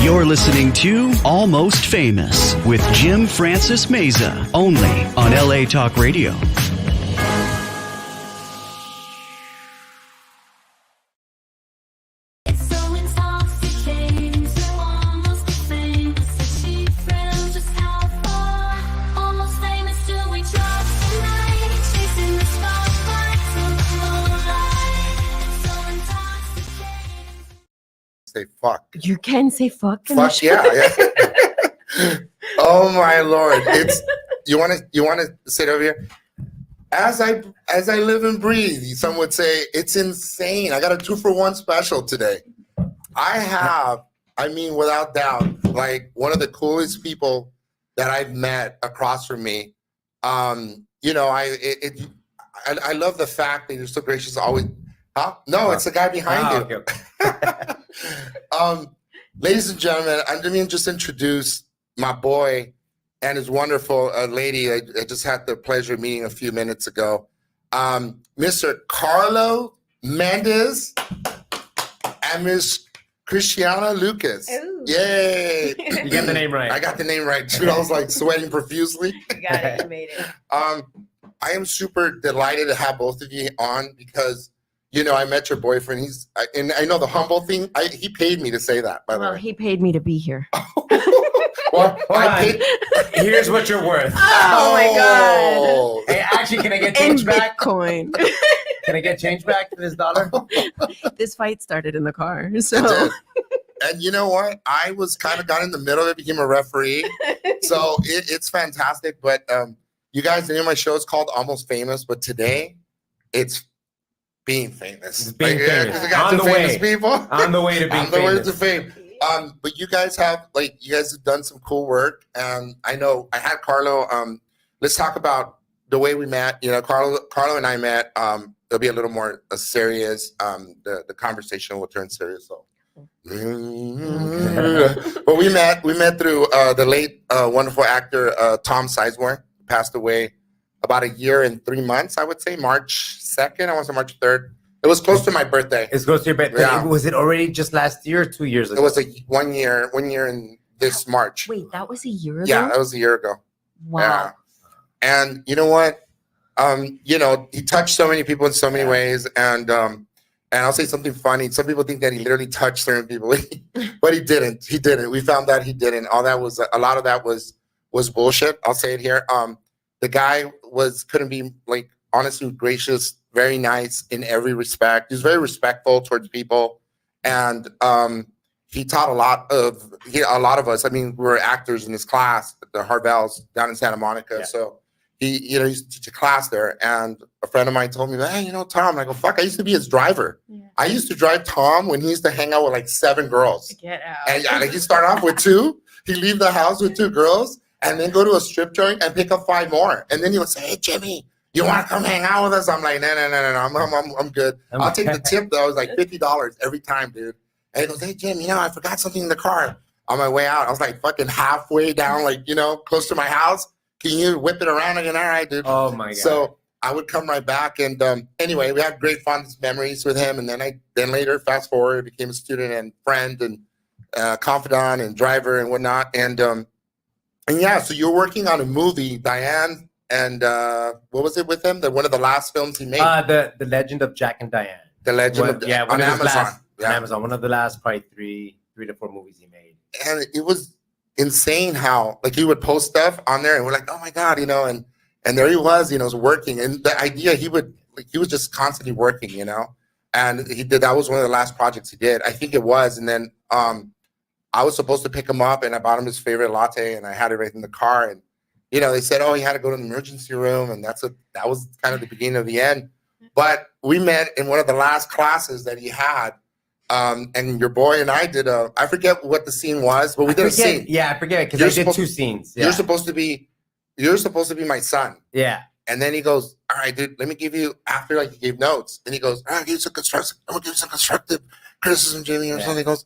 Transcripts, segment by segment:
You're listening to Almost Famous with Jim Francis Meza, only on LA Talk Radio. Say fuck. You can say fuck. Fuck yeah. Oh my Lord! It's you want to sit over here. As I live and breathe, some would say it's insane. I got a 2-for-1 special today. I mean, without doubt, like one of the coolest people that I've met across from me. I love the fact that you're so gracious. Always. Huh? No, it's the guy behind you. Okay. Ladies and gentlemen, I'm going to just introduce my boy and his wonderful lady I just had the pleasure of meeting a few minutes ago. Mr. Carlo Mendez and Ms. Christiana Leucas. Ooh. Yay! You got the name right. I got the name right, too. I was like sweating profusely. You got it. You made it. I am super delighted to have both of you on because I met your boyfriend. And I know the humble thing. He paid me to say that, by the way. Well, he paid me to be here. Well, Here's what you're worth. Oh my God. Hey, actually, can I get In change back? Bitcoin. Can I get change back to this dollar? This fight started in the car. So. And you know what? I was kind of got in the middle of it, became a referee. So it's fantastic. But you guys, the name of my show is called Almost Famous. But today, it's being famous. Being famous. Because I got On two the famous way. people. On the way to being On the way famous. to fame. But you guys have done some cool work, and I know I had Carlo. Let's talk about the way we met. Carlo and I met. It'll be a little more serious. The conversation will turn serious. So, but we met through the late wonderful actor Tom Sizemore, who passed away about a year and 3 months. I would say March 2nd. I want to say March 3rd. It was close to my birthday. It's close to your birthday. Yeah. Was it already just last year or 2 years ago? It was 1 year in this March. Wait, that was a year ago? Yeah, that was a year ago. Wow. Yeah. And you know what? He touched so many people in so many ways. And I'll say something funny. Some people think that he literally touched certain people, but he didn't. He didn't. We found that he didn't. A lot of that was bullshit. I'll say it here. The guy couldn't be honestly gracious, very nice in every respect. He was very respectful towards people, and he taught a lot of us. I mean, we were actors in his class at the Harvells down in Santa Monica. Yeah. So he used to teach a class there, and a friend of mine told me, "Hey, Tom." And I go, "Fuck, I used to be his driver. Yeah. I used to drive Tom when he used to hang out with 7 girls, Get out. and he started off with 2. He'd leave the house with 2 girls, and then go to a strip joint and pick up 5 more, and then he would say, "Hey, Jimmy, you want to come hang out with us?" I'm like, no, I'm good. I'll take the tip though. It was like $50 every time, dude. And he goes, "Hey, Jim, I forgot something in the car on my way out." I was like fucking halfway down, close to my house. Can you whip it around again? All right, dude. Oh my God. So I would come right back, and anyway, we had great fun memories with him. And then later, fast forward, became a student and friend and confidant and driver and whatnot. And yeah, so you're working on a movie, Diane. And what was it with him? One of the last films he made. The Legend of Jack and Diane. The Legend of on Amazon. On Amazon, one of the last probably three to four movies he made. And it was insane how he would post stuff on there, and we're like, oh my God, and there he was, was working. And the idea he was just constantly working, and he did. That was one of the last projects he did, I think it was. And then I was supposed to pick him up, and I bought him his favorite latte, and I had it right in the car, and they said, oh, he had to go to the emergency room, and that was kind of the beginning of the end. But we met in one of the last classes that he had, and your boy and I did I forget what the scene was, but we did a scene. Yeah, I forget because I did 2 scenes. Yeah. You're supposed to be my son. Yeah. And then he goes, all right, dude, let me give you, after he gave notes, and he goes, I'm gonna give you some constructive criticism, Jimmy, or something. He goes,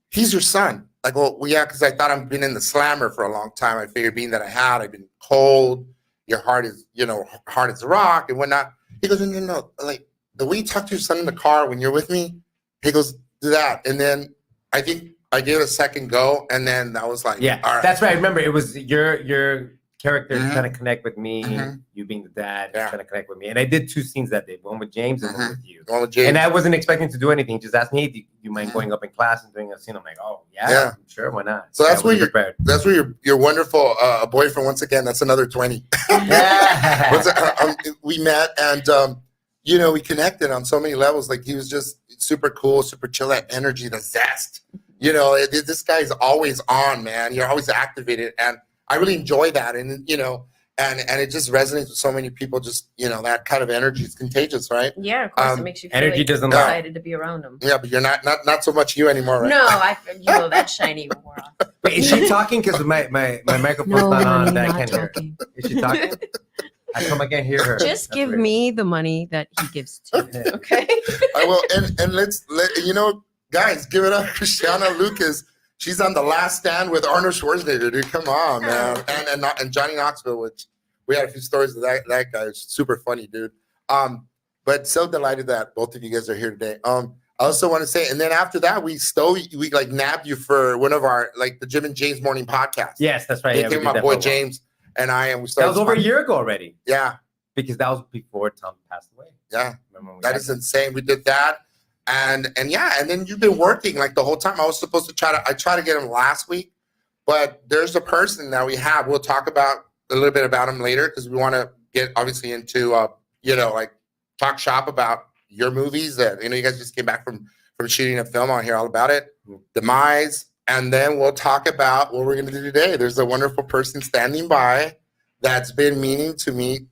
he's your son. Like, well, yeah, because I thought I've been in the slammer for a long time. I figured being that I've been cold, your heart is, hard as a rock and whatnot. He goes, no, like the way you talk to your son in the car when you're with me, he goes, do that. And then I think I gave it a second go, and then that was like, Yeah, all right. that's right. I remember it was your character Mhm. trying to connect with me, Mhm. you being the dad, Yeah. trying to connect with me. And I did 2 scenes that day, one with James and one with you. One with James. And I wasn't expecting to do anything. He just asked me, hey, do you mind Mhm. going up in class and doing a scene? I'm like, oh, yeah, Yeah. sure, why not? So that's I wasn't where prepared. That's where your wonderful boyfriend, once again, that's another 20. We met, and you know, we connected on so many levels. Like, he was just super cool, super chill, that energy, the zest. You know, this guy's always on, man. You're always activated, and I really enjoy that. And you know, and it just resonates with so many people. Just, you know, that kind of energy is contagious, right? Yeah, of course, it makes you feel energy like doesn't you're lie. excited to be around them. Yeah, but you're not so much you anymore, right? No, that's shiny more off. Wait, is she talking? Because my microphone's No, not on. honey, That I not can't hear her. talking. Is she talking? I can't hear her. Just give me the money that he gives to you, okay? I will, and let's you know, guys, give it up, Christiana Leucas. She's on The Last Stand with Arnold Schwarzenegger, dude. Come on, man. And Johnny Knoxville, which we had a few stories of that guy. It's super funny, dude. But so delighted that both of you guys are here today. I also want to say, and then after that, we like nabbed you for one of our, like, the Jim and James morning podcast. Yes, that's right. They Yeah, we came did my that boy for a while. James and we That started. was over a year ago already. Yeah, Because that was before Tom passed away. yeah. Remember when we That had is insane. We did that. And yeah, and then you've been working like the whole time. I was supposed to try to get him last week, but there's a person that we have. We'll talk about a little bit about him later, because we want to get obviously into you know, like, talk shop about your movies that, you know, you guys just came back from shooting a film on here all about it, Demise, and then we'll talk about what we're going to do today. There's a wonderful person standing by that's been meaning to meet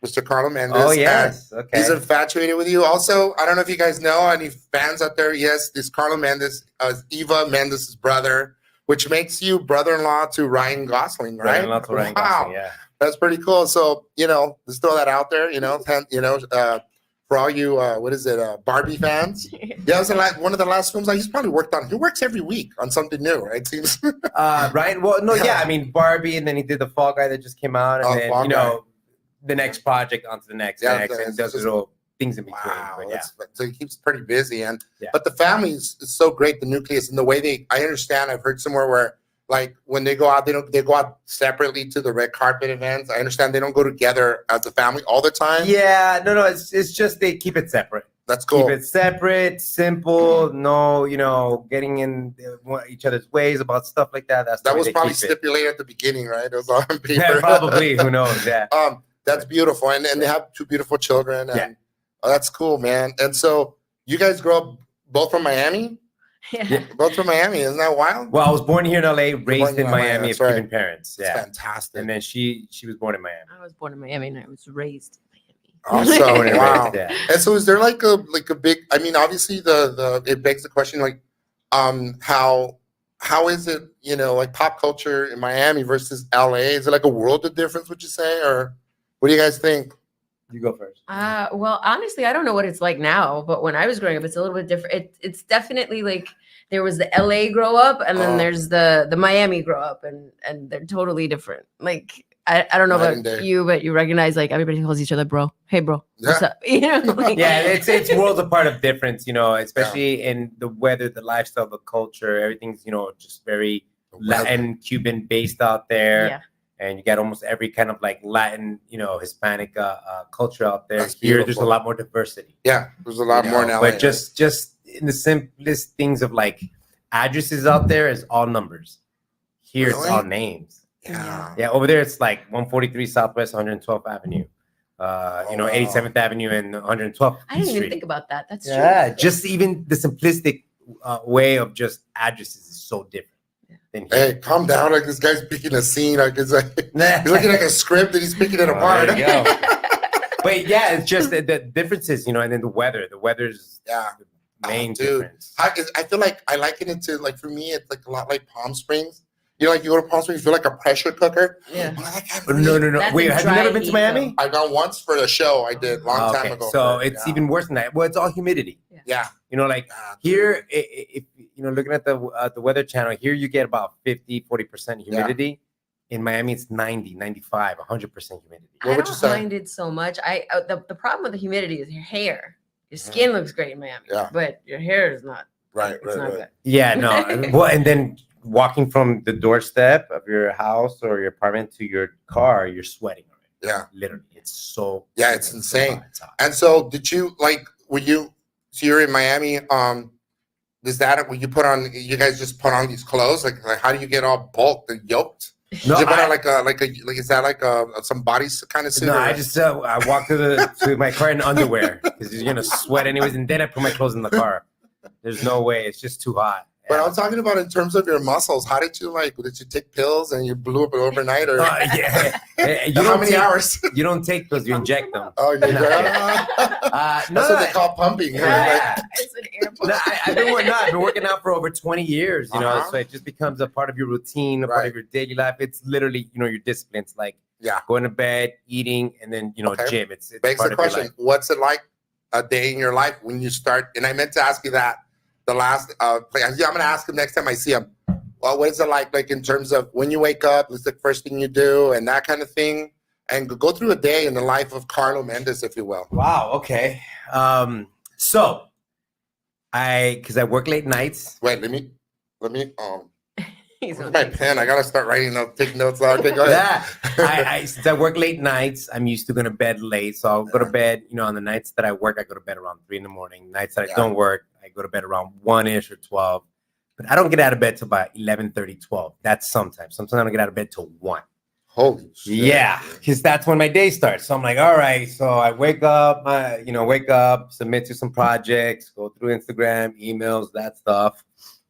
Mr. Carlo Mendez. Oh, yes. Okay. He's infatuated with you. Also, I don't know if you guys know, any fans out there, yes, this Carlo Mendez, Eva Mendez's brother, which makes you brother-in-law to Ryan Gosling, right? Brother-in-law to Ryan Gosling, yeah. That's pretty cool. So, you know, let's throw that out there, you know, for all you, Barbie fans. Yeah, it was one of the last films he's probably worked on. He works every week on something new, right? It seems. Ryan, well, no, yeah, I mean, Barbie, and then he did the Fall Guy that just came out, and then, you know, the next project onto the next, and does little things in between. Wow, but yeah. so he keeps pretty busy, and Yeah. but the family is so great. The nucleus and the way I understand. I've heard somewhere where, like, when they go out, they go out separately to the red carpet events. I understand they don't go together as a family all the time. Yeah, no, it's just they keep it separate. That's cool. Keep it separate, simple. No, you know, getting in each other's ways about stuff like that. That was probably stipulated at the beginning, right? It was on paper. Yeah, probably. Who knows? Yeah. That's beautiful, and they have 2 beautiful children, and that's cool, man. And so you guys grew up both from Miami. Yeah. Both from Miami. Isn't that wild? Well, I was born here in LA, raised in Miami, that's of Cuban right. parents. It's Yeah. fantastic. And then she was born in Miami. I was born in Miami and I was raised in Awesome. Born and Wow. raised, yeah. And so is there like a big, I mean, obviously it begs the question, like, how is it, you know, like, pop culture in Miami versus LA? Is it like a world of difference, would you say? Or what do you guys think? You go first. Well, honestly, I don't know what it's like now, but when I was growing up, it's a little bit different. It's definitely like there was the LA grow up, and then there's the Miami grow up, and they're totally different. Like, I don't know Night and about day. you, but you recognize, like, everybody calls each other bro. Hey, bro, what's Yeah. up? You know, like, Yeah, it's worlds apart of difference, you know, especially in the weather, the lifestyle, the culture, everything's, you know, just very Latin, Cuban based out there. Yeah. And you got almost every kind of like Latin, you know, Hispanic culture out there. That's Here, there's a beautiful. lot more diversity. Yeah, there's a lot you more know, now. But just in the simplest things of like addresses out there is all numbers. Here, it's Really? all names. Yeah. Yeah, over there, it's like 143 Southwest 112th Avenue. You know, wow. 87th Avenue and 112th I didn't Street. even think about that. That's Yeah, true. just even the simplistic way of just addresses is so different. Than here. Hey, calm down. Like, this guy's picking a scene. Like, it's like he's looking like a script and he's picking it apart. There you go. But yeah, it's just the differences, you know, and then the weather. The weather's Yeah. the main Dude. difference. I feel like I liken it to, like, for me, it's like a lot like Palm Springs. You know, like, you go to Palm Springs, you feel like a pressure cooker. Yeah. I'm like, I can't No, breathe. That's Wait, a have you dry never been to heat, Miami? I've gone once for the show I did a long time ago. So but, it's yeah. even worse than that. Well, it's all humidity. Yeah. You know, like here, if you know, looking at the Weather Channel, here you get about 50-40% humidity. In Miami, it's 90, 95, 100% humidity. What I would you don't say? mind it so much. The problem with the humidity is your hair. Your skin looks great in Miami, Yeah. but your hair is not Right, It's not good. Yeah, no. Well, and then walking from the doorstep of your house or your apartment to your car, you're sweating already. Yeah. Literally. It's so Yeah, it's insane. It's hot. And so did you like, so you're in Miami, is that when you put on, you guys just put on these clothes? Like how do you get all bulked and yoked? No, Did you put on like is that like some body kind of suit? No, or- I just I walk to my car in underwear because you're gonna sweat anyways, and then I put my clothes in the car. There's no way. It's just too hot. But Yeah. I'm talking about in terms of your muscles. How did you did you take pills and you blew up overnight or Yeah. You how don't many take, hours? You don't take pills. You inject them. Oh, you No, That's no, what they call pumping. Yeah. It's an airport. No, I've been working out for over 20 years, Uh-huh. so it just becomes a part of your routine, a part Right. of your daily life. It's literally, your discipline. It's like Yeah. going to bed, eating, and then, Okay. gym. It's Begs part the of your question, life. what's it like a day in your life when you start? And I meant to ask you that the last, I'm going to ask him next time I see him. Well, what is it like in terms of when you wake up, what's the first thing you do and that kind of thing? And go through a day in the life of Carlo Mendez, if you will. Wow. Okay. So because I work late nights. Wait, let me, He's where's on my tape. pen? I got to start writing up, take notes. Okay, go ahead. Yeah. Since I work late nights, I'm used to going to bed late. So I'll go to bed, on the nights that I work, I go to bed around 3 a.m. Nights that I don't work, I go to bed around 1-ish or 12. But I don't get out of bed till about 11:30, 12. That's sometimes. Sometimes I don't get out of bed till 1. Holy shit. Yeah, because that's when my day starts. So I'm like, all right. So I wake up, submit to some projects, go through Instagram, emails, that stuff.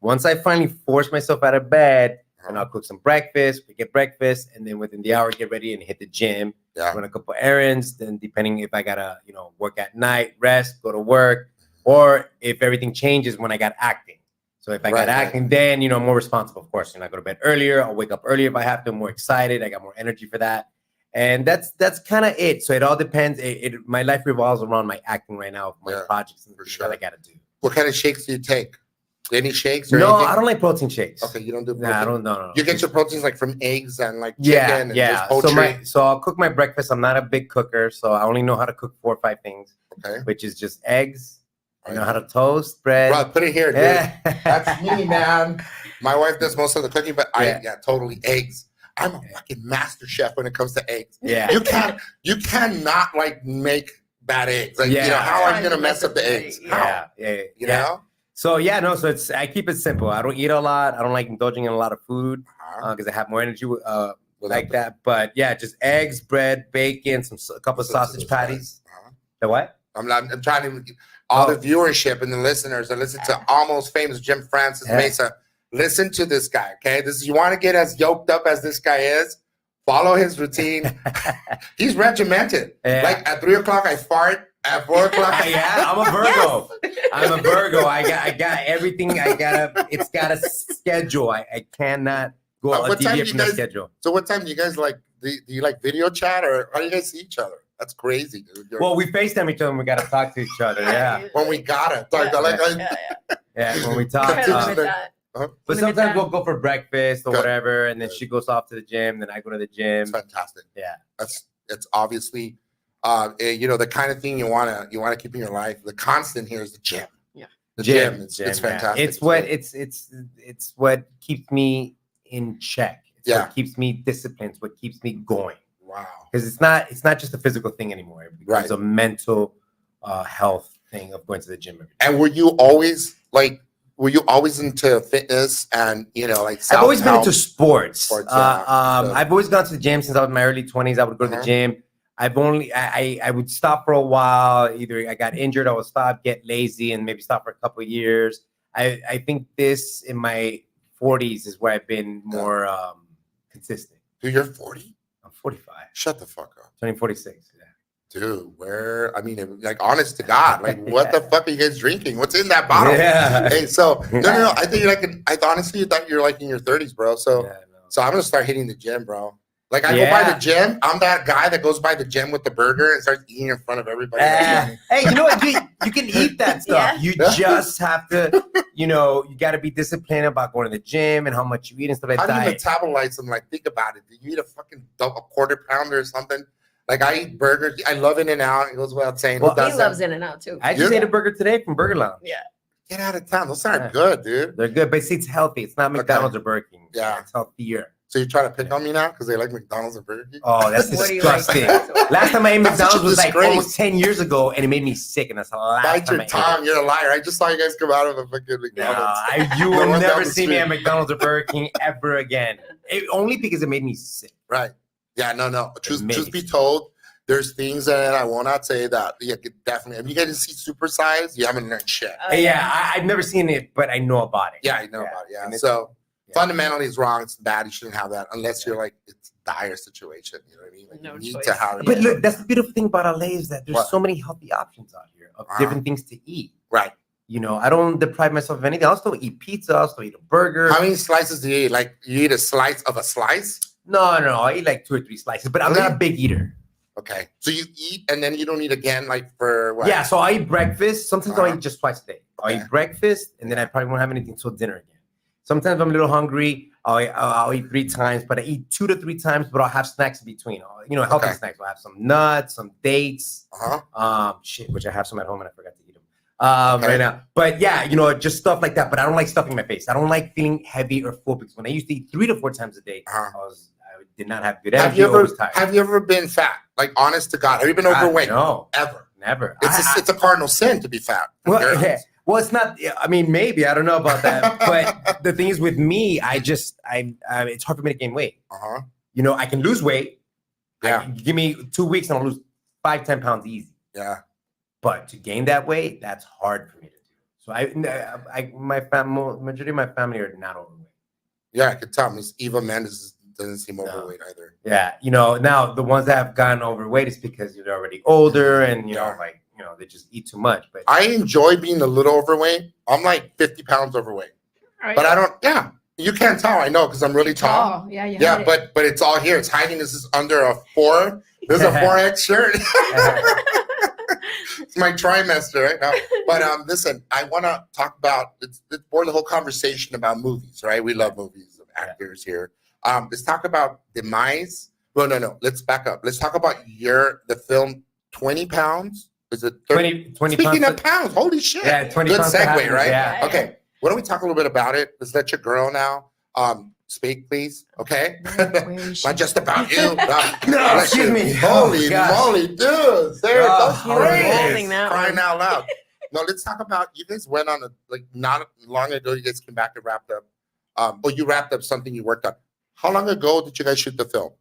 Once I finally force myself out of bed, and I'll cook some breakfast, we get breakfast, and then within the hour, get ready and hit the gym, run a couple errands. Then depending if I gotta, work at night, rest, go to work, or if everything changes when I got acting. So if I got acting, then, I'm more responsible, of course. I go to bed earlier. I'll wake up earlier if I have to. I'm more excited. I got more energy for that. And that's kind of it. So it all depends. My life revolves around my acting right now, my projects and that I got to do. What kind of shakes do you take? Any shakes or No, anything? I don't like protein shakes. Okay, you don't do protein? Nah, I don't. No. You get your proteins like from eggs and like chicken and just So poultry? so I'll cook my breakfast. I'm not a big cooker, so I only know how to cook 4 or 5 things. Okay. Which is just eggs. I know how to toast bread. Bro, put it here, dude. Yeah. That's me, man. My wife does most of the cooking, but totally eggs. I'm a fucking master chef when it comes to eggs. Yeah. You cannot make bad eggs. Like, how are you gonna mess up the eggs? How? Yeah. You know? So so I keep it simple. I don't eat a lot. I don't like indulging in a lot of food because I have more energy like that. But yeah, just eggs, bread, bacon, a couple of sausage patties. The what? I'm trying to all the viewership and the listeners that listen to Almost Famous Jim Francis Meza. Listen to this guy, okay? You want to get as yoked up as this guy is. Follow his routine. He's regimented. Yeah. Like at 3 o'clock, I fart. At 4 o'clock, I'm a Virgo. Yes. I'm a Virgo. I got everything. It's got a schedule. I cannot go deviate from the schedule. So what time do you guys do you like video chat or how do you guys see each other? That's crazy, dude. Well, we FaceTime each other when we got to talk to each other. Yeah. When we gotta. Yeah, when we talk. But sometimes we'll go for breakfast or whatever, and then she goes off to the gym, then I go to the gym. It's fantastic. Yeah. It's obviously the kind of thing you wanna keep in your life. The constant here is the gym. Yeah. The gym. It's fantastic. It's what keeps me in check. It's what keeps me disciplined. It's what keeps me going. Wow. Because it's not just a physical thing anymore. It becomes a mental health thing of going to the gym every day. And were you always into fitness and I've always been into sports. I've always gone to the gym since I was in my early 20s. I would go to the gym. I would stop for a while. Either I got injured, I would stop, get lazy, and maybe stop for a couple of years. I think this in my 40s is where I've been more consistent. Dude, you're 40? I'm 45. Shut the fuck up. Turning 46. Yeah. Dude, honest to God, what the fuck are you guys drinking? What's in that bottle? Yeah. Hey, so no. I think I honestly thought you're in your 30s, bro. So I'm gonna start hitting the gym, bro. I go by the gym. I'm that guy that goes by the gym with the burger and starts eating in front of everybody. Hey, you know what? You can eat that stuff. Yeah. You just have to, you got to be disciplined about going to the gym and how much you eat and stuff like that. How do you metabolize them? Think about it. Do you eat a fucking a quarter pounder or something? I eat burgers. I love In-N-Out. It goes without saying. He loves In-N-Out too. I just ate a burger today from Burger Lounge. Yeah. Get out of town. Those aren't good, dude. They're good, but see, it's healthy. It's not McDonald's or Burger King. Yeah. It's healthier. So you try to pick on me now because they like McDonald's and Burger King? Oh, that's What do you like? disgusting. Last time I ate That's such McDonald's a was like disgrace. almost 10 years ago, and it made me sick, and that's the last Bite time your I ate tongue. it. You're a liar. I just saw you guys come out of a fucking No, McDonald's. you The will one down never the see me at street. McDonald's or Burger King ever again. Only because it made me sick. Right. Yeah, no. Truth Amazing. be told, there's things that I will not say that you could definitely. If you get to see Super Size, you haven't learned shit. I've never seen it, but I know about it. Yeah, I know about it. Yeah. And it's- So yeah. fundamentally, it's wrong. It's bad. You shouldn't have that unless you're like it's a dire situation. You know what I mean? Like, No you need choice. to have. But look, that's the beautiful thing about LA is that there's What? so many healthy options out here of different things to eat. Right. You know, I don't deprive myself of anything. I'll still eat pizza. I'll still eat a burger. How many slices do you eat? Like you eat a slice of a slice? No, I eat like 2 or 3 slices, but I'm not a big eater. Okay. So you eat and then you don't eat again, like for what? Yeah, so I eat breakfast. Sometimes I'll Uh-huh. eat just twice a day. I'll Okay. eat breakfast, and then I probably won't have anything until dinner again. Sometimes I'm a little hungry. I'll eat 3 times, but I eat 2 to 3 times, but I'll have snacks in between. Healthy Okay. snacks. I'll have some nuts, some dates. Uh-huh. Which I have some at home and I forgot to eat them Okay. right now. But yeah, just stuff like that. But I don't like stuffing my face. I don't like feeling heavy or full because when I used to eat 3 to 4 times a day, Uh-huh. I did not have good Have energy. you ever Always tired. have you ever been fat? Like honest to God, have you been overweight? No, Ever. never. It's a cardinal sin to be fat. Well, Girls. yeah. Well, it's not. I mean, maybe I don't know about that. But the thing is, with me, it's hard for me to gain weight. Uh-huh. I can lose weight. Yeah. Give me 2 weeks and I'll lose 5-10 pounds easy. Yeah. But to gain that weight, that's hard for me to do. So majority of my family are not overweight. Yeah, I could tell. Miss Eva Mendez doesn't seem overweight either. Yeah, now the ones that have gotten overweight is because they're already older and Yeah. they just eat too much. But I enjoy being a little overweight. I'm like 50 pounds overweight. But I don't, yeah. You can't tell, I know, because I'm really tall. Oh, yeah, you Yeah, had it. but it's all here. It's hiding. This is under a 4. This is a 4X shirt. It's my trimester right now. But listen, I want to talk about it's more the whole conversation about movies, right? We love movies of actors here. Let's talk about demise. Well, no. Let's back up. Let's talk about the film 20 Pounds. Is it 30? 20 Speaking pounds. of pounds, holy shit. Yeah, 20 Good pounds to segue, happen, right? yeah. Okay. Why don't we talk a little bit about it? Let's let your girl now speak, please. Okay. Where is she? Not just about you. No, excuse me. Holy Oh, gosh. moly, dude. Sarah, Oh, that's great. holding that Crying one. out loud. No, let's talk about you guys went on not long ago. You guys came back and wrapped up. You wrapped up something you worked on. How long ago did you guys shoot the film?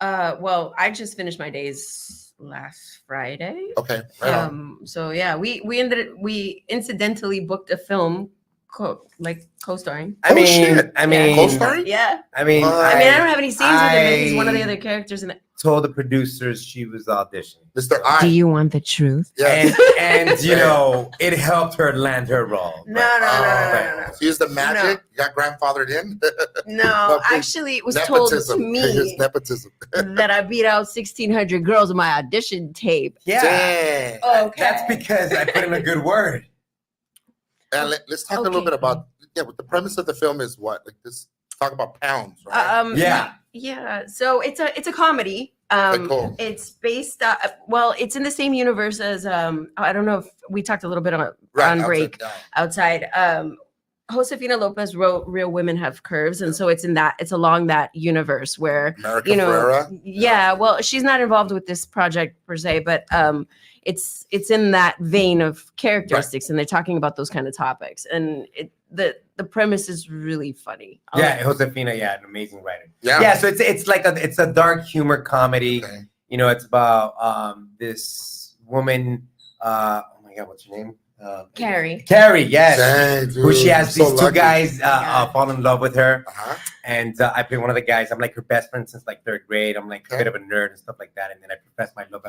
Well, I just finished my days last Friday. Okay. Right on. So yeah, we incidentally booked a film co-starring. I Oh, mean, shit. Co-starring? Yeah. What? I mean, I don't have any scenes with him, but he's one of the I- other characters in it. told the producers she was auditioning. Mr. I. you want the truth? Yes. And it helped her land her role. No. So use the magic. You got grandfathered in. No, please. actually, it was told to It's me nepotism. that I beat out 1,600 girls in my audition tape. Yeah. Dang. Okay. That's because I put in a good word. And let's talk a little Okay. bit about what the premise of the film is. What talk about pounds, right? Yeah. So it's a comedy. Okay, cool. It's based. It's in the same universe as. I don't know if we talked a little bit on Right, break outside, outside. Josefina Lopez wrote "Real Women Have Curves," and so it's along that universe where America you know. Ferrera. Yeah. Well, she's not involved with this project per se, but it's in that vein of characteristics, and they're talking about those kind of topics, and the premise is really funny. Yeah, Josefina, an amazing writer. Yeah. So it's like it's a dark humor comedy. Okay. It's about this woman. Oh my God, what's her name? Carrie. Carrie, yes. Dang, dude, Who she has I'm so these two lucky. guys fall in love with her. Uh-huh. And I play one of the guys. I'm like her best friend since like 3rd grade. I'm like a Okay. bit of a nerd and stuff like that. And then I profess my love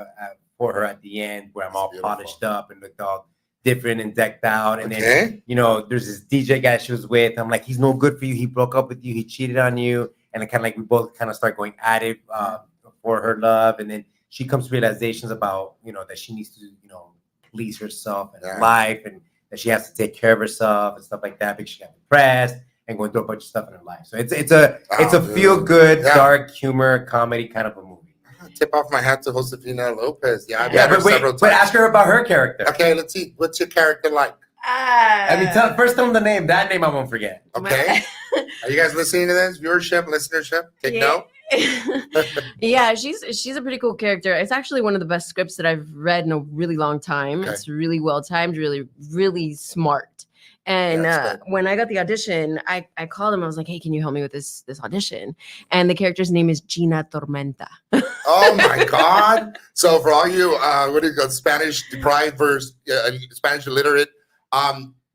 for her at the end, where I'm all Beautiful. polished up and looked all different and decked out. And then Okay. there's this DJ guy she was with. I'm like, he's no good for you. He broke up with you. He cheated on you. And it kind of like we both kind of start going at it for her love. And then she comes to realizations about that she needs to please herself and Yeah. life, and that she has to take care of herself and stuff like that because she got depressed and going through a bunch of stuff in her life. So it's a dude. feel good, Yeah. dark humor comedy kind of a movie. Tip off my hat to Josefina Lopez. Yeah, I've Yeah, met her but wait, several but times. ask her about her character. Okay, let's see. What's your character like? I mean, first tell them the name. That name I won't forget. Okay. Are you guys listening to this? Viewership, listenership? Take note. Yeah, she's a pretty cool character. It's actually one of the best scripts that I've read in a really long time. Okay. It's really well timed, really, really smart. And when I got the audition, I called him. I was like, "Hey, can you help me with this audition?" And the character's name is Gina Tormenta. Oh my God! So for all you what do you call Spanish deprived versus Spanish illiterate,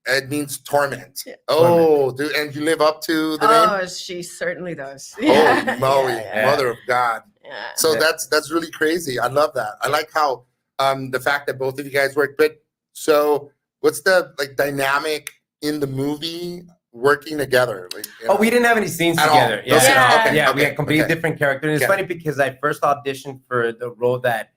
it means torment. Yeah. Oh, dude, and you live up to the name? Oh, she certainly does. Holy moly, Yeah. mother of God! Yeah. So that's really crazy. I love that. I like how the fact that both of you guys work. But so, what's the dynamic in the movie working together? Like, Oh, we didn't have any scenes At together. all? Yeah, No scenes. Okay, yeah, okay, we had completely okay. different characters. And it's Yeah. funny because I first auditioned for the role that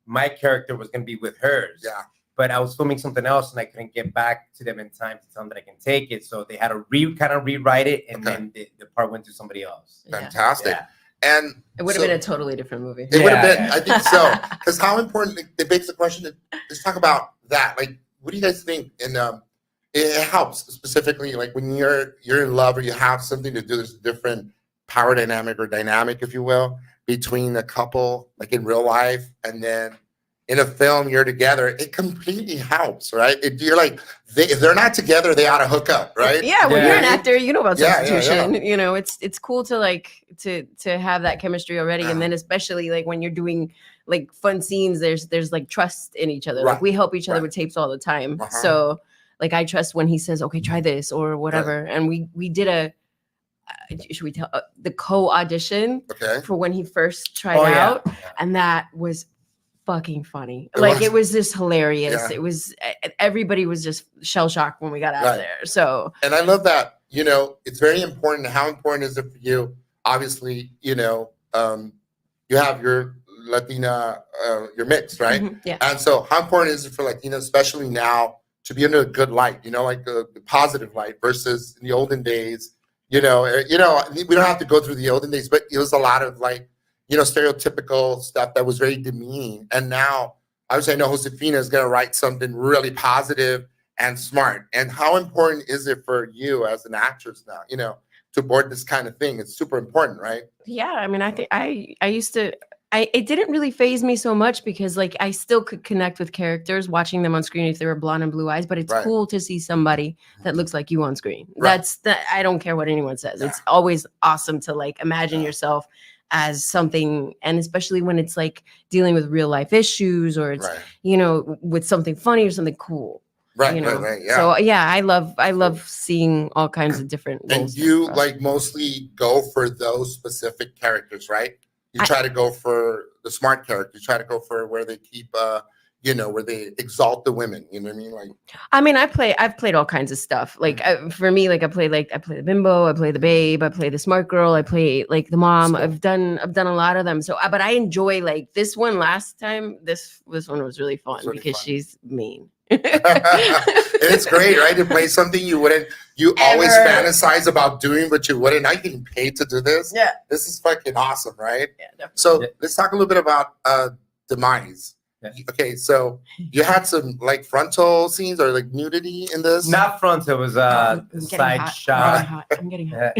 my character was going to be with hers. Yeah. But I was filming something else and I couldn't get back to them in time to tell them that I can take it. So they had to kind of rewrite it, and Okay. then the part went to somebody else. Yeah. Fantastic. Yeah. And It would have so- been a totally different movie. It would have Yeah, been, yeah. I think so. Because how important it begs the question. Let's talk about that. Like, what do you guys think? And it helps specifically, like when you're in love or you have something to do. There's a different power dynamic or dynamic, if you will, between a couple, like in real life, and then in a film you're together. It completely helps, right? You're like, if they're not together, they ought to hook up, right? Yeah, when Yeah. you're an actor, you know about Yeah, yeah, substitution. You know, it's cool to to have that chemistry already, Yeah. and then especially like when you're doing like fun scenes, there's like trust in each other. Right. Like we help each other Right. with tapes all the time. Uh-huh. So like I trust when he says, "Okay, try this" or whatever. And we did should we tell the co-audition Okay. for when he first tried Oh, yeah. out, and that was fucking funny. It Like was? it was just hilarious. Yeah. It was everybody was just shell shocked when we got out Right. of there. So And I love that, it's very important. How important is it for you? Obviously, you have your Latina, your mix, right? mhm, yeah. And so how important is it for Latinos, especially now, to be in a good light, like the positive light versus in the olden days, we don't have to go through the olden days, but it was a lot of stereotypical stuff that was very demeaning. And now I would say, no, Josefina is going to write something really positive and smart. And how important is it for you as an actress now, to board this kind of thing? It's super important, right? Yeah, I mean, I think I used to. It didn't really phase me so much because like I still could connect with characters watching them on screen if they were blonde and blue eyes. But it's Right. cool to see somebody that looks like you on screen. Right. I don't care what anyone says. Yeah. It's always awesome to like imagine Yeah. yourself as something, and especially when it's like dealing with real life issues or it's Right. with something funny or something cool. Right, you know? right, yeah. So yeah, I love seeing all kinds of different And roles you across. like mostly go for those specific characters, right? You I- try to go for the smart character. You try to go for where they keep, where they exalt the women. You know what I mean? Like, I mean, I've played all kinds of stuff. Like for me, like I play the bimbo, I play the babe, I play the smart girl, I play like the mom. So- I've done a lot of them. So, but I enjoy like this one last time. This one was really fun It's really because fun. she's mean. and it's great, right? To play something you always Ever. fantasize about doing, but you wouldn't. Now you're getting paid to do this. Yeah. This is fucking awesome, right? Yeah, definitely. So Yeah. let's talk a little bit about Demise. Yeah. Okay, so you had some like frontal scenes or like nudity in this. Not front, it was I'm a getting side hot. shot. I'm getting hot.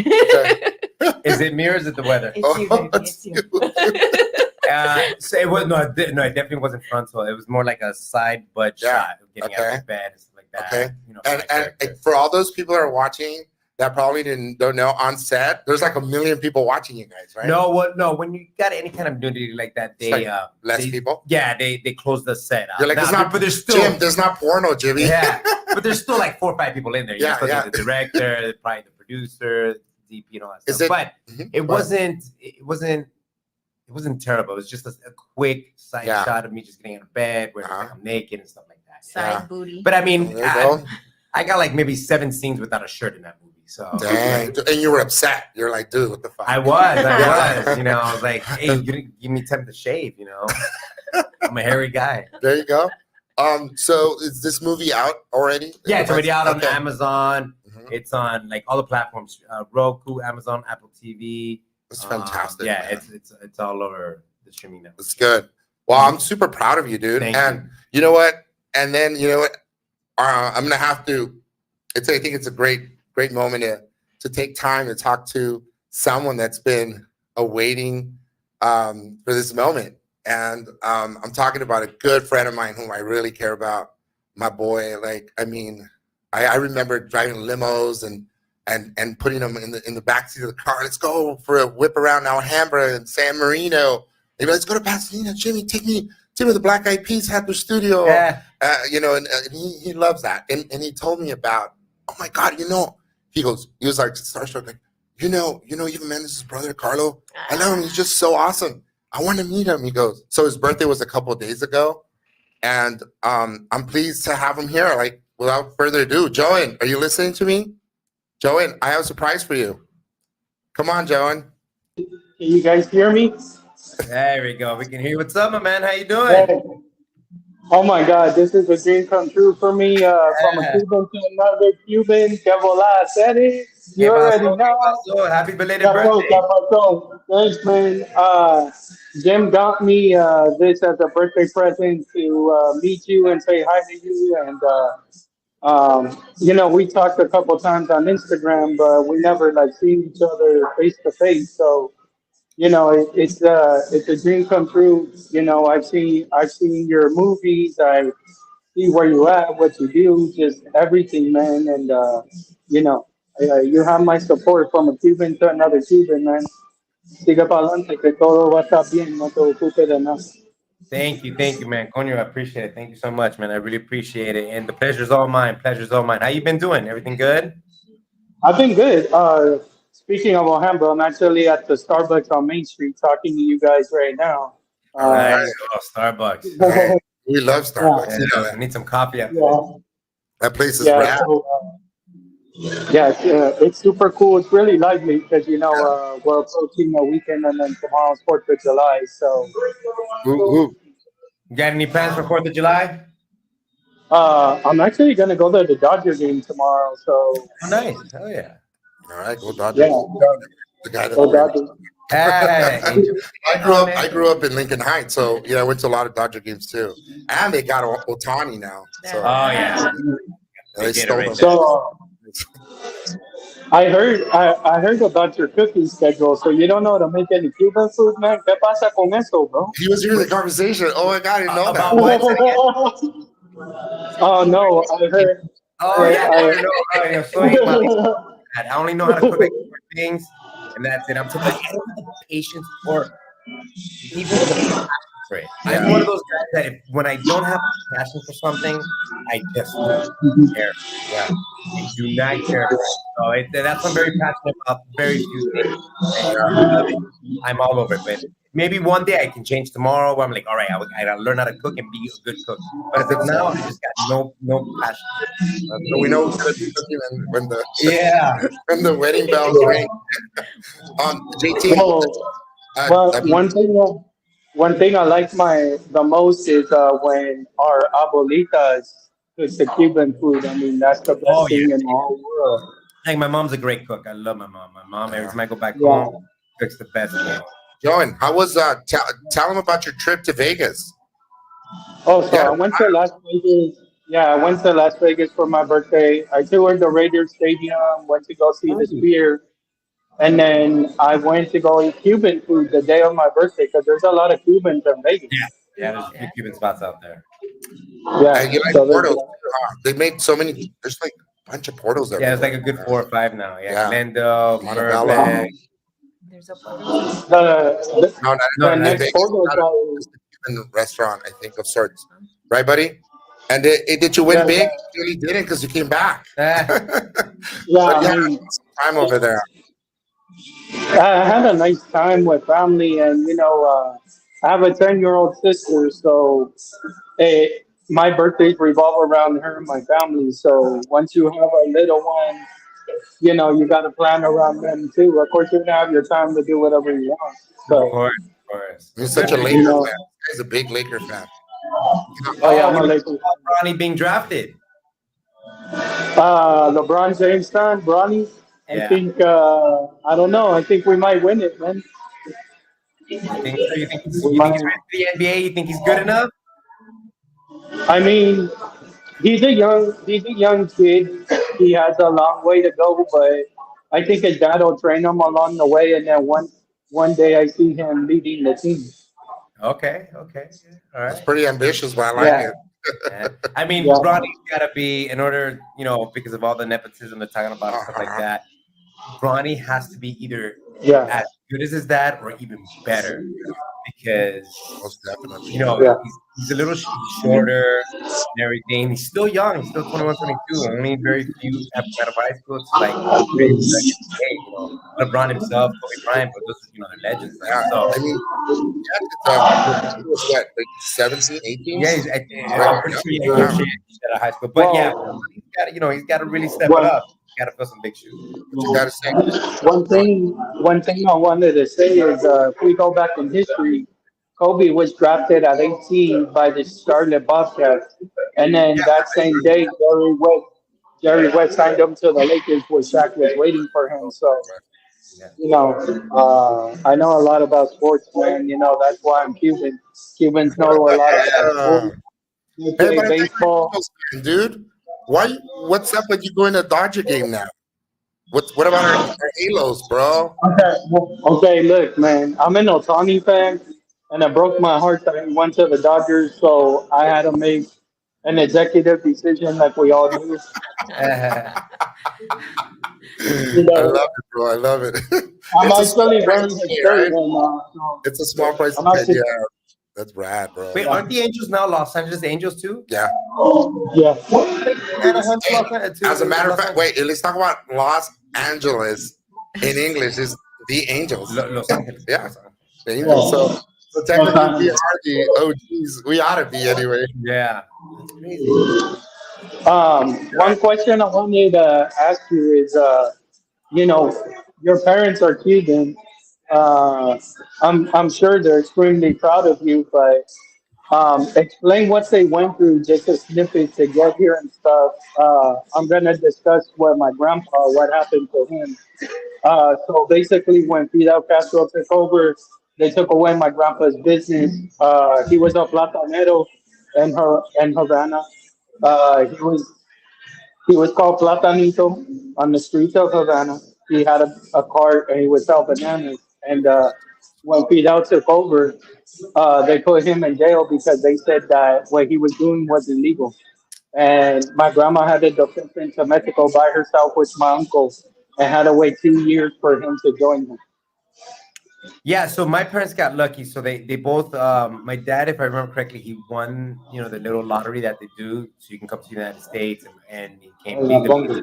Is it me or is it the weather? It's you, baby. It's you. So it was no, it definitely wasn't frontal. It was more like a side butt Yeah. shot of getting out Okay. of bed and stuff like that. Okay. For my and character. for all those people that are watching that probably don't know, on set there's like a million people watching you guys, right? No, when you got any kind of nudity like that, they like less they- people. Yeah, they close the set out. You're like, Now, it's not, but there's still Jim, there's not porno, Jimmy. yeah, but there's still like 4 or 5 people in there. Yeah, Yeah, yeah. The director, probably the producer, the DP, and all that Is stuff. it- But Mhm. it wasn't terrible. It was just a quick side Yeah. shot of me just getting out of bed where Uh-huh. I'm naked and stuff like that. Side Yeah. booty. But I mean, There you go. I got like maybe 7 scenes without a shirt in that movie. So Dang. And you were upset. You're like, dude, what the fuck? I was. I was like, hey, you didn't give me time to shave. I'm a hairy guy. There you go. So is this movie out already? Yeah, it's already out on Okay. Amazon. Mhm. It's on like all the platforms: Roku, Amazon, Apple TV. It's fantastic. Yeah, man. it's all over the streaming network. It's good. Well, I'm super proud of you, dude. Thank and you know what? And then you know what? I'm gonna have to. I think it's a great moment to take time to talk to someone that's been awaiting for this moment. And I'm talking about a good friend of mine whom I really care about. My boy, like, I mean, I remember driving limos and putting them in the backseat of the car. Let's go for a whip around Alhambra and San Marino. Maybe let's go to Pasadena. Jimmy, take me to the Black Eyed Peas had their studio. Yeah. And he loves that. And he told me about, oh my God, he was like starstruck, like, even Mendez's brother, Carlo. I love him. He's just so awesome. I want to meet him. He goes, so his birthday was a couple of days ago. And I'm pleased to have him here. Like, without further ado, Joan, are you listening to me? Joan, I have a surprise for you. Come on, Joan. Can you guys hear me? There we go. We can hear. What's up, my man? How you doing? Hey. Oh my God, this is a dream come true for me. From a Cuban to another Cuban. Que volada, said it. You already know. Happy belated birthday. Thanks, man. Jim got me this as a birthday present to meet you and say hi to you. And we talked a couple times on Instagram, but we never seen each other face to face. So, it's a dream come true. I've seen your movies. I see where you at, what you do, just everything, man. And you have my support from a Cuban to another Cuban, man. Siga pa'lante, que todo va a estar bien, no te ocupes de nada. Thank you, man. Conyo, I appreciate it. Thank you so much, man. I really appreciate it. And the pleasure's all mine. How you been doing? Everything good? I've been good. Speaking of Alhambra, I'm actually at the Starbucks on Main Street talking to you guys right now. All right. Starbucks. We love Starbucks. Yeah, I need some coffee. That place is rad. It's super cool. It's really lively because we're approaching the weekend and then tomorrow's 4th of July. So, You got any plans for 4th of July? I'm actually gonna go to the Dodger game tomorrow. So nice. Hell yeah. All right, go Dodgers. Yeah. The guy Go Dodgers. I grew up in Lincoln Heights, so I went to a lot of Dodger games too. And they got Otani now. So they stole him. So I heard about your cooking schedule. So you don't know how to make any Cuban food, man? ¿Qué pasa con eso, bro? He was hearing the conversation. Oh my God, I didn't know that. Oh no, I heard. I only know how to cook like 4 things, and that's it. I'm so like, I don't have the patience or even the passion for it. I'm one of those guys that when I don't have passion for something, I just don't care. Yeah, I do not care. So that's what I'm very passionate about. Very few things. I'm all over it, but maybe one day I can change tomorrow where I'm like, all right, I gotta learn how to cook and be a good cook. But as of now, I just got no passion. So we know good cooking when the wedding bells ring. JT. One thing I like the most is when our abuelitas cook the Cuban food. I mean, that's the best thing in the whole world. Like my mom's a great cook. I love my mom. My mom, every time I go back home, cooks the best meal. Joan, how was tell them about your trip to Vegas? I went to Las Vegas. Yeah, I went to Las Vegas for my birthday. I toured the Raiders Stadium, went to go see the Sphere, and then I went to go eat Cuban food the day of my birthday because there's a lot of Cubans in Vegas. Yeah, there's a few Cuban spots out there. Yeah, you like portals. They made so many. There's like a bunch of portals there. Yeah, it's like a good 4 or 5 now. Yeah, Mendo, Montebello. There's a portal. No, next portal is the Cuban restaurant, I think, of sorts. Right, buddy? And did you win big? You really didn't because you came back. Time over there. I had a nice time with family, and I have a 10-year-old sister, so my birthdays revolve around her and my family. So once you have a little one, you got to plan around them too. Of course, you're gonna have your time to do whatever you want. So, of course. You're such a Laker fan. He's a big Laker fan. I'm a Laker fan. Bronny being drafted. LeBron James fan, Bronny. I think I don't know. I think we might win it, man. You think he's ready for the NBA? You think he's good enough? I mean, he's a young kid. He has a long way to go, but I think his dad will train him along the way, and then one day I see him leading the team. Okay, okay, yeah, all That's right. pretty ambitious, but I like Yeah, it. Yeah. I mean, yeah, Bronny's got to be in order, because of all the nepotism they're talking about and stuff like Uh-huh. that. Bronny has to be either yeah, as good as his dad or even better because Most definitely. yeah. he's a little he's shorter and everything. He's still young. He's still 21, 22. Only very few have come out of high school to like really hey, LeBron himself, Kobe Bryant, but those are the legends, right? Yeah. So I mean, yeah, he was what, like 17, 18? yeah, I'm pretty sure he Yeah. negotiated out of high school. But yeah, Well, he's got to really step it well, up. He's got to fill some big shoes. What you got to say? one thing I wanted to say is, if we go back in history, Kobe was drafted at 18 by the Charlotte Bobcats, and then Yeah. that same day, Jerry West signed him to the Lakers, where Shaq was waiting for him. So, Yeah. I know a lot about sports, man. That's why I'm Cuban. Cubans know a lot about Yeah. sports. They Hey, play but I think you're an baseball. Eagles fan, dude. What's up with you going to Dodger game now? What about our Halos, bro? Okay, look, man, I'm an Otani fan, and it broke my heart that he went to the Dodgers, so I had to make an executive decision like we all do. You I know, love it, bro. I love it. I'm It's a small actually price wearing to his pay, shirt right? right now. So It's a small price to I'm pay. actually, Yeah, that's rad, bro. Wait, aren't the Angels now Los Angeles Angels too? Yeah. yeah. Anaheim to Hey, Los Angeles. as a matter of Los fact, Angeles. wait. Let's talk about Los Angeles. In English, is the Angels. Los Angeles. Yeah, Los Angeles. the Angels. So technically, we Yeah. are the OGs. We ought to be anyway. Yeah, that's crazy. One question I wanted to ask you is, you know, your parents are Cuban. Uh, I'm sure they're extremely proud of you, but explain what they went through, just a snippet to get here and stuff. I'm gonna discuss what happened to him. So basically, when Fidel Castro took over, they took away my grandpa's business. He was a platanero in Havana. He was called Platanito on the streets of Havana. He had a cart and he would sell bananas. And when Fidel took over, they put him in jail because they said that what he was doing was illegal. And my grandma had to defect into Mexico by herself with my uncle and had to wait 2 years for him to join them. Yeah, so my parents got lucky. So they both my dad, if I remember correctly, he won, the little lottery that they do so you can come to the United States and he came legally.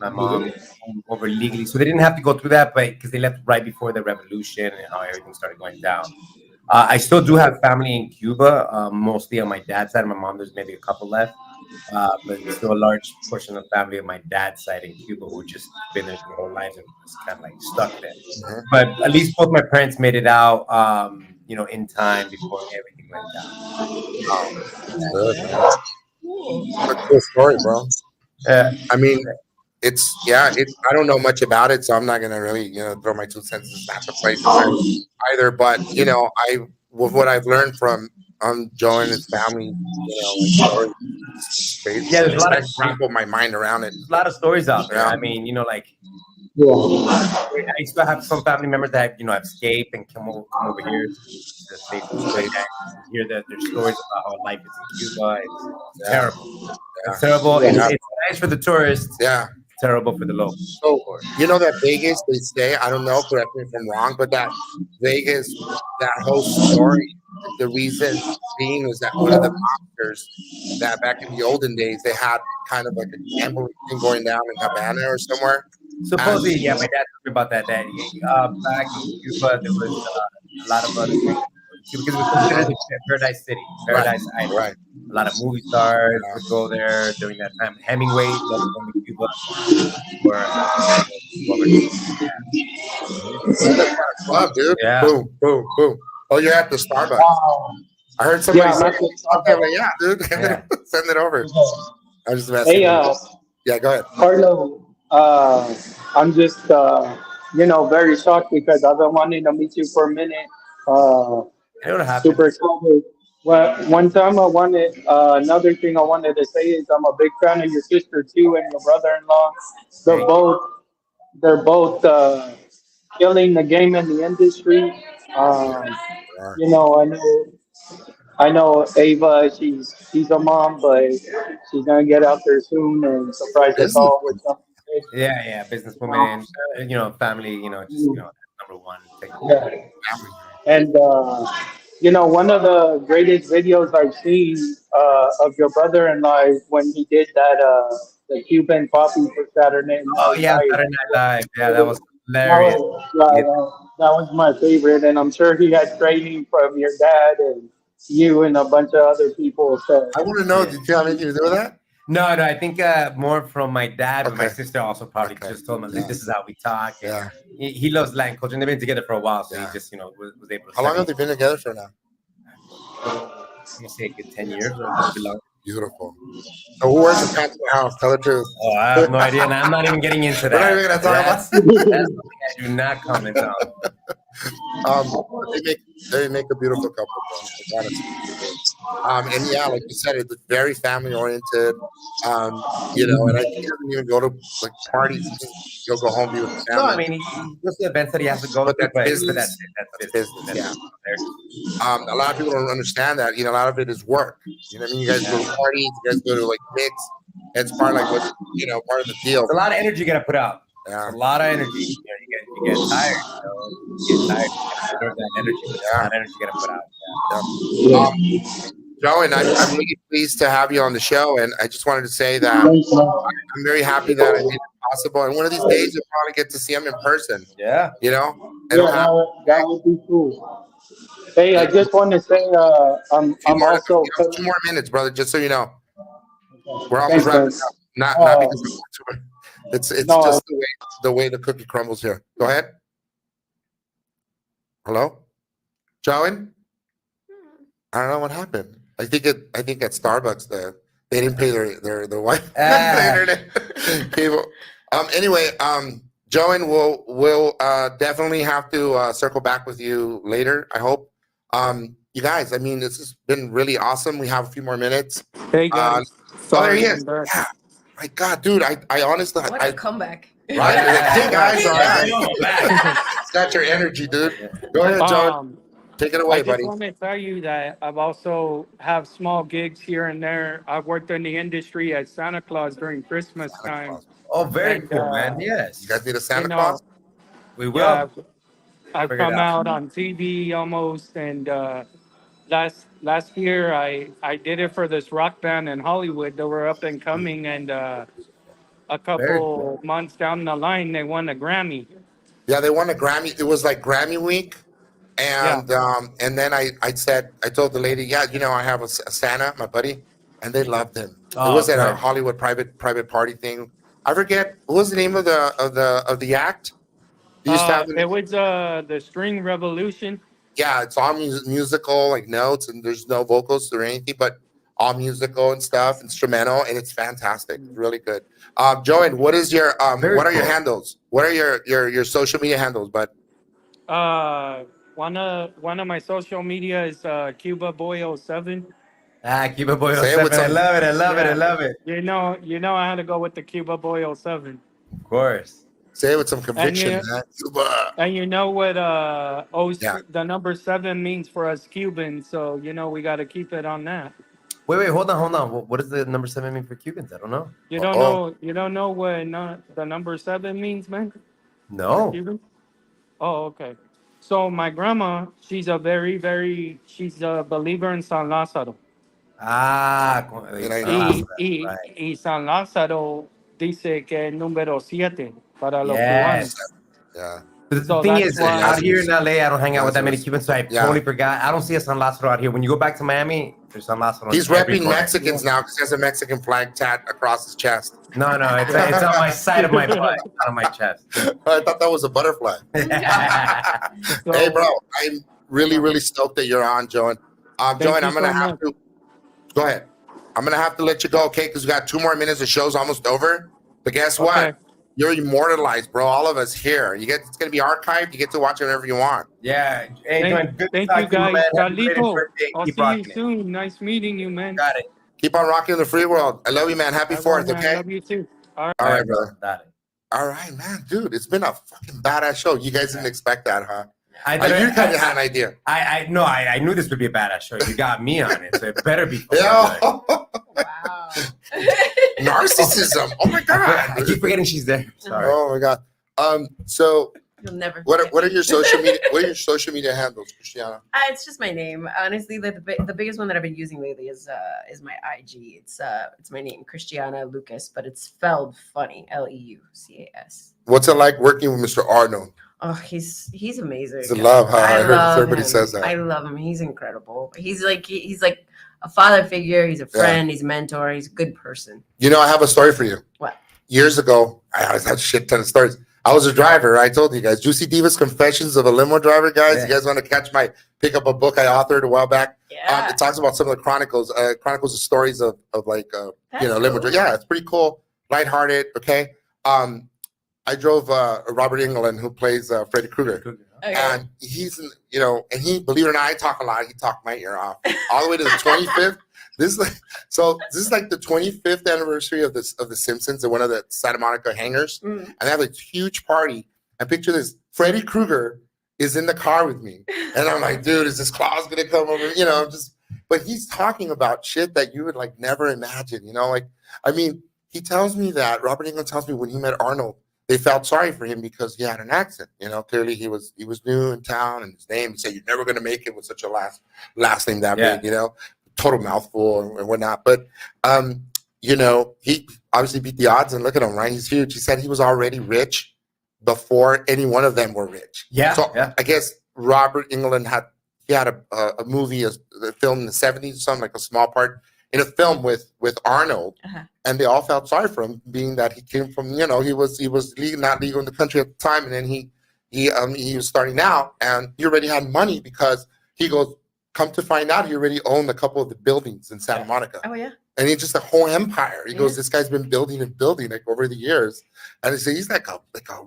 My mom came over legally. So they didn't have to go through that, but because they left right before the revolution and how everything started going down. I still do have family in Cuba, mostly on my dad's side. My mom, there's maybe a couple left, but still a large portion of the family of my dad's side in Cuba who just been there their whole lives and just kind of like stuck there. Mhm. But at least both my parents made it out, in time before everything went down. Good, man. What a cool story, bro. I mean, I don't know much about it, so I'm not gonna really, throw my 2 cents. It's not the place either, but with what I've learned from Joe and his family, like stories, it's crazy. Yeah, there's a lot I of can't wrap my mind around it. There's a lot of stories out there. Yeah. I mean, like Yeah. I still have some family members that have escaped and come over here to stay from Australia and hear their stories about how life is in Cuba. It's terrible. It's terrible. Yeah. It's nice for the tourists. Yeah. Terrible for the locals. So that Vegas, they say, I don't know, correct me if I'm wrong, but that Vegas, that whole story, the reason being was that one of the mobsters that back in the olden days they had kind of like a gambling thing going down in Havana or somewhere. Supposedly, yeah, my dad told me about that. That back in Cuba, there was a lot of other things because it was considered a paradise city, paradise island. Right. A lot of movie stars would go there during that time. Hemingway loved going to Cuba for That's kind of club, dude. Yeah. Boom, boom, boom. Oh, you're at the Starbucks. I heard somebody say, okay, well, yeah, dude. Yeah. Send it over. I'm just messing. Hey, Yeah, go ahead. Carlo, I'm just, very shocked because I've been wanting to meet you for a minute. I don't know what happened. Super excited. Well, one time I wanted another thing I wanted to say is I'm a big fan of your sister too and your brother-in-law. They're Thank both they're both killing the game in the industry. Um, Yeah. you know, I know Ava. She's a mom, but she's gonna get out there soon and surprise us Business. all with something big. Yeah, businesswoman, family, just number one. Yeah. Family. And one of the greatest videos I've seen of your brother-in-law is when he did that the Cuban coffee for Saturday Oh Night yeah, Live. Saturday Night Live. Yeah, that was That hilarious. was, yeah, that was my favorite, and I'm sure he had training from your dad and you and a bunch of other people. So I want to know, Yeah. did you have anything to do with that? No, I think more from my dad, but my Okay. sister also probably Okay. just told him, like, Yeah. this is how we talk. And Yeah. he loves Latin culture, and they've been together for a while, so Yeah. he just, was able to How long have study. they been together for now? I'm gonna say a good 10 years or a little bit longer. Beautiful. So who wears the pants in the house? Tell the truth. Oh, I have no idea, and I'm not even getting into We're not that. even gonna talk That's about something I do not comment on. they make a beautiful couple, bro. I gotta say. And yeah, like you said, it's very family oriented. And I think he doesn't even go to like parties. He'll go home, be with the No, I family. mean, he goes to events that he has to go But to, that's but business. that's it. That's That's business. business, That's yeah. A lot of people don't understand that. A lot of it is work. You know what I mean? You guys go to parties, you guys go to like mix. It's part of like what part of the deal. It's a lot of energy you gotta put out. Yeah. It's a lot of energy. You get tired. You get tired. You gotta preserve that energy. But it's a lot of energy you gotta put out. Joe, and I'm really pleased to have you on the show. And I just wanted to say that thanks, man. I'm very happy that I made it possible. And one of these days, you'll probably get to see him in person. Yeah. Yeah, that would be cool. Hey, I just want to say I'm also 2 more minutes, brother. Just so you know, we're almost thanks, wrapping man. up. Not because it's No, just the way the cookie crumbles here. Go ahead. Hello, Joey? I don't know what happened. I think at Starbucks they didn't pay their Wi-Fi the internet cable. Anyway, Joey, we'll definitely have to circle back with you later. I hope. You guys, I mean, this has been really awesome. We have a few more minutes. Hey guys, There he sorry is. I'm back. Yeah. My God, dude, I honestly, What a comeback. right? Hey guys, Yeah. it's got your energy, dude. Go ahead, John. Take it away, I just buddy. want to tell you that I've also have small gigs here and there. I've worked in the industry as Santa Claus during Christmas time. Oh, very And, cool, man. Yes. You guys need a Santa you know, Claus? We will. Yeah, I've Figure it come out. out on TV almost, and last year I did it for this rock band in Hollywood. They were up and coming, and a Very couple months down the line, they won a Grammy. Yeah, they won a Grammy. It was like Grammy week. And then I told the lady, yeah, I have a Santa, my buddy, and they loved him. Oh, it was at a good. Hollywood private party thing. I forget what was the name of the act. You used to have It was the String Revolution. Yeah, it's all musical, like notes, and there's no vocals or anything, but all musical and stuff, instrumental, and it's fantastic. It's really good. Joanne, what is your what are your cool. handles? What are your social media handles, bud? One of my social media is Cuba Boy 07. Cuba Boy Say it with 07. I some- love it. I love it. You know I had to go with the Cuba Boy 07. Of course. Say it with some conviction, And man. Cuba. And you know what Yeah. the number 7 means for us Cubans, so we got to keep it on that. Wait, hold on. What does the number 7 mean for Cubans? I don't know. You don't know what the number 7 means, man? No. Cuban? Oh, okay. So my grandma, she's a believer in San Lázaro. Y San Lázaro dice que es número 7 para los cubanos. Yeah. The So thing that's is, why- out here in LA, I don't hang out with that many Lazarus. Cubans, so I Yeah. totally forgot. I don't see a San Lázaro out here. When you go back to Miami, there's San Lázaro. He's on every repping corner. Mexicans now because he has a Mexican flag tat across his chest. No, it's on my side of my butt, not on my chest. I thought that was a butterfly. Hey, bro, I'm really stoked that you're on, Joan. Joan, you I'm gonna so have much. to go ahead. I'm gonna have to let you go, okay? Because we got 2 more minutes. The show's almost over. But guess what? Okay. You're immortalized, bro. All of us here. It's gonna be archived. You get to watch it whenever you want. Yeah. Hey, John, good Thank to you talk to you, guys. man. Happy belated Carlito, birthday. I'll Keep see you rocking it. soon. Nice meeting you, man. Got it. Keep on rocking the free world. I love you, man. Happy I will, 4th, man. okay? Love you too. All right. All right, brother. Got it. All right, man. Dude, it's been a fucking badass show. You guys didn't expect that, huh? I You kind of had an idea. I knew this would be a badass show. You got me on it, so it better be fun. Yeah. Wow. Narcissism. Oh my god. I keep forgetting she's there. Sorry. Oh my god. So You'll never. what forget are me. your social media? What are your social media handles, Christiana? It's just my name. Honestly, the biggest one that I've been using lately is my IG. It's my name, Christiana Leucas, but it's spelled funny, Leucas. What's it like working with Mr. Arnold? Oh, he's amazing. It's a love, huh? I heard love everybody him. says that. I love him. He's incredible. He's like a father figure. He's a friend. He's a mentor. He's a good person. You know, I have a story for you. What? Years ago, I always have a shit ton of stories. I was a driver. I told you guys, Juicy Divas Confessions of a Limo Driver, guys. Yeah. You guys want to pick up a book I authored a while back? Yeah. It talks about some of the chronicles of stories of like, That's limo cool. driver. Yeah, it's pretty cool. Lighthearted. Okay. I drove Robert Englund, who plays Freddy Krueger. Okay. And he's, and he, believe it or not, I talk a lot. He talked my ear off all the way to the 25th. This is like the 25th anniversary of the Simpsons at one of the Santa Monica hangars, and they have a huge party. And picture this: Freddy Krueger is in the car with me, and I'm like, dude, is this Claus gonna come over? But he's talking about shit that you would like never imagine. He tells me that Robert Englund tells me when he met Arnold, they felt sorry for him because he had an accent. Clearly he was new in town, and his name. He said, "You're never gonna make it with such a last name that big." Total mouthful and whatnot. But he obviously beat the odds, and look at him, right? He's huge. He said he was already rich before any one of them were rich. I guess Robert Englund had a movie, a film in the 70s or something, like a small part in a film with Arnold, and they all felt sorry for him, being that he came from, he was not legal in the country at the time, and then he was starting out, and he already had money because he goes, come to find out, he already owned a couple of the buildings in Santa Monica. Oh yeah. And he's just a whole empire. He goes, this guy's been building and building like over the years. And he's like a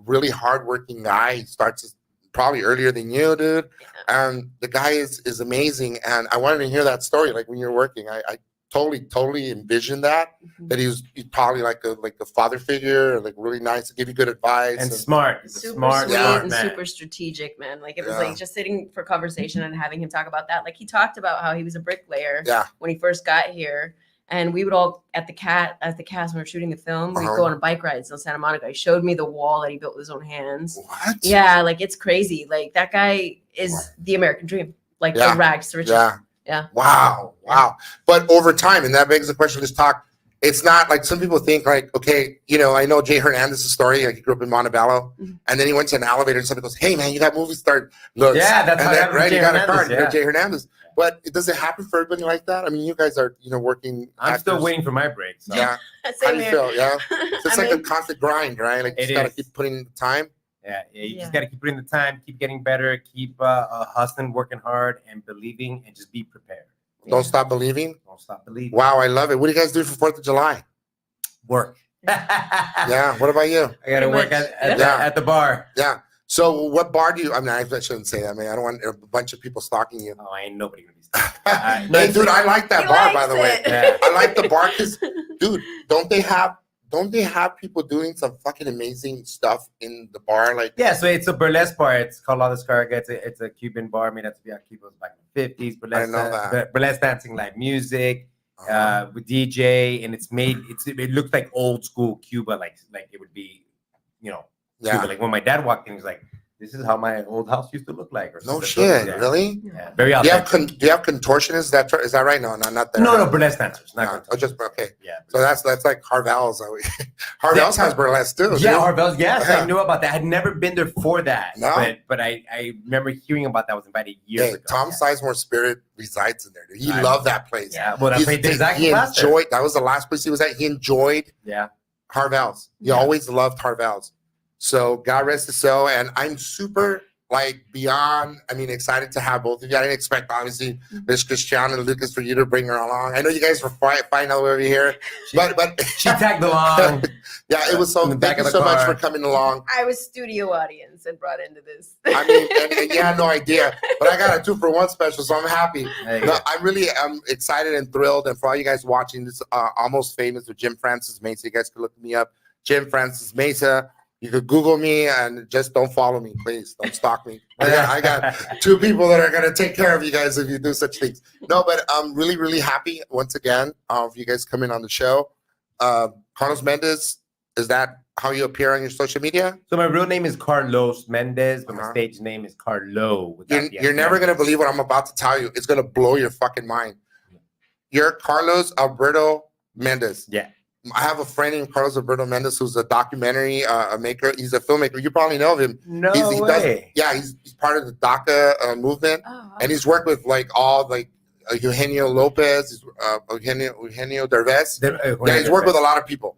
really hardworking guy. He starts probably earlier than you, dude. And the guy is amazing. And I wanted to hear that story. Like when you're working, I totally envisioned that he's probably like a father figure, like really nice to give you good advice and smart. He's super smart, sweet smart and man. super strategic, man. Like it was like just sitting for conversation and having him talk about that. Like he talked about how he was a bricklayer when he first got here, and we would all at the cast when we were shooting the film, we'd go on bike rides in Santa Monica. He showed me the wall that he built with his own hands. What? Yeah, like it's crazy. Like that guy is the American dream. Like the rags to riches. Yeah. Wow. But over time, and that begs the question, let's talk. It's not like some people think like, okay, I know Jay Hernandez's story. Like he grew up in Montebello, and then he went to an elevator and somebody goes, "Hey man, you got movie star looks." Yeah, that's how that, right. Jay You got Hernandez, a card. You're Jay Hernandez. But does it happen for everybody like that? I mean, you guys are, working. I'm still waiting for my break. So. Yeah. How do you feel? Yeah. So it's like a constant grind, right? Like you just gotta keep putting in the time. Yeah, you just got to keep putting the time, keep getting better, keep hustling, working hard, and believing, and just be prepared. Don't stop believing. Don't stop believing. Wow, I love it. What do you guys do for 4th of July? Work. Yeah. What about you? I got to work at the bar. Yeah. So what bar do you? I mean, I shouldn't say that. I mean, I don't want a bunch of people stalking you. Oh, ain't nobody gonna be. Hey, dude, I like that bar, by the way. Yeah. I like the bar because, dude, don't they have people doing some fucking amazing stuff in the bar? Like, yeah, so it's a burlesque bar. It's called La Descarga. It's a Cuban bar made out to be on Cubans back in the 50s. Burlesque, I know that. Burlesque dancing, live music, with DJ, and it looks like old school Cuba, like it would be, Cuba. Like when my dad walked in, he was like, "This is how my old house used to look like." Or no shit, really? Yeah, very Do you authentic. have contortionists? Is that right? No, not there. No, burlesque dancers. No, just okay. Yeah. So that's like Harvell's. Harvell's has burlesque too. Yeah, dude. Harvell's. Yes, Yeah. I knew about that. I had never been there for that. No. But I remember hearing about that. Was invited years ago. Tom Sizemore's spirit resides in there. Dude. He loved that place. Yeah, well, that place exactly. He enjoyed. That was the last place he was at. He enjoyed. Yeah. Harvell's. He always loved Harvell's. So God rest his soul. And I'm super like beyond, I mean, excited to have both of you. I didn't expect, obviously, Miss Christiana Leucas for you to bring her along. I know you guys were fighting all the way over here, but She tagged along. yeah, it was so. In the back Thank you of the so much car. for coming along. I was studio audience and brought into this. I mean, and you had no idea, but I got a 2-for-1 special, so I'm happy. There you No, go. I'm really excited and thrilled. And for all you guys watching this, Almost Famous with Jim Francis Meza, you guys can look me up, Jim Francis Meza. You could Google me and just don't follow me, please. Don't stalk me. I got 2 people that are gonna take care of you guys if you do such things. No, but I'm really, really happy once again for you guys coming on the show. Carlos Mendez, is that how you appear on your social media? So my real name is Carlos Mendez, but my Uh-huh. stage name is Carlo. You're never gonna believe what I'm about to tell you. It's gonna blow your fucking mind. You're Carlos Alberto Mendez. Yeah. I have a friend named Carlos Alberto Mendez who's a documentary maker. He's a filmmaker. You probably know of him. No He way. he's part of the DACA movement, Oh, and he's worked with like all like Eugenio Lopez, Eugenio Derbez. Yeah, he's worked with a lot of people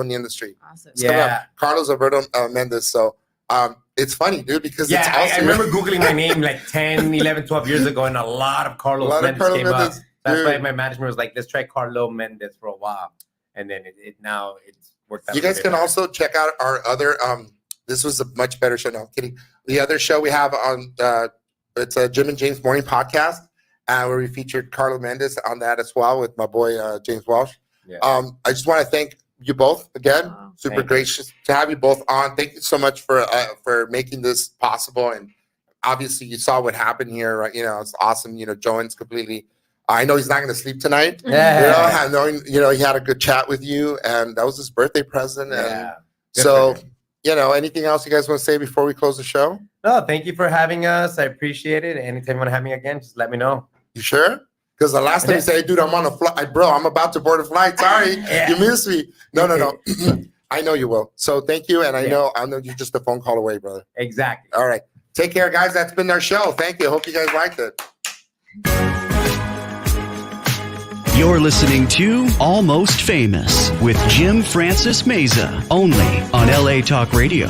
in the industry. awesome. It's coming Yeah. up. Carlos Alberto Mendez. So it's funny, dude, because Yeah, it's I awesome. remember Googling my name like 10, 11, 12 years ago, and a lot of Carlos Mendez came up. That's dude. why my management was like, let's try Carlo Mendez for a while. And then now it's worked out. You guys really can well. also check out our other this was a much better show. No, I'm kidding. The other show we have on it's a Jim and James Morning podcast, where we featured Carlo Mendez on that as well with my boy James Walsh. Yeah. I just want to thank you both again. Wow. Super Thank you. gracious to have you both on. Thank you so much for making this possible. And obviously, you saw what happened here, right? You know, it's awesome. You know, Joan's completely. I know he's not going to sleep tonight. Yeah. You know, I know, you know, he had a good chat with you, and that was his birthday present. And Yeah. Good so, for him. you know, anything else you guys want to say before we close the show? No, thank you for having us. I appreciate it. Anytime you want to have me again, just let me know. You sure? Because the last time you said, hey, dude, I'm on a flight. Bro, I'm about to board a flight. Sorry, Yeah. you missed me. No. I know you will. So thank you. And I Yeah. know you're just a phone call away, brother. Exactly. All right. Take care, guys. That's been our show. Thank you. Hope you guys liked it. You're listening to Almost Famous with Jim Francis Meza, only on LA Talk Radio.